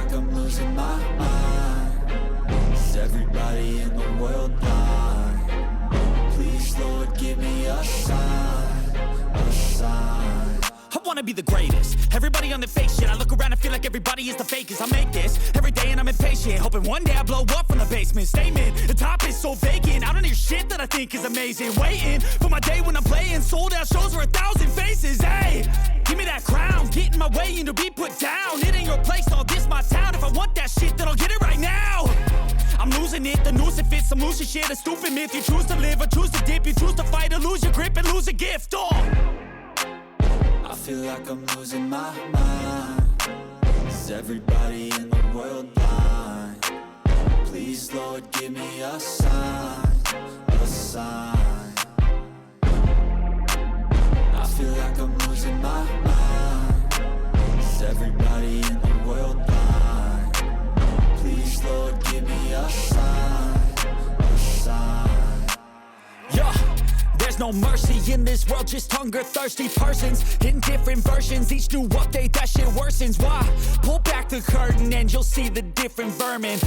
like I'm losing my mind. Is everybody in the world blind? Please, Lord, give me a sign, a sign. I wanna be the greatest. Everybody on the fake shit. I look around and feel like everybody is the fakest. I make this every day and I'm impatient, hoping one day I blow up from the basement. Statement, the top is so vacant. I don't hear shit that I think is amazing. Waiting for my day when I'm playing sold out shows for 1,000 faces. Hey, give me that crown, get in my way and to be put down. It ain't your place, all this my town. If I want that shit, then I'll get it right now. I'm losing it, the noose it fits. Some losing shit, a stupid myth. You choose to live or choose to dip. You choose to fight or lose your grip and lose a gift. I feel like I'm losing my mind. Is everybody in the world blind? Please, Lord, give me a sign, a sign. I feel like I'm losing my mind. Is everybody in the world blind? Please, Lord, give me a sign, a sign. Yeah. There's no mercy in this world, just hunger-thirsty persons in different versions. Each new update, that shit worsens. Why? Pull back the curtain and you'll see the different vermin.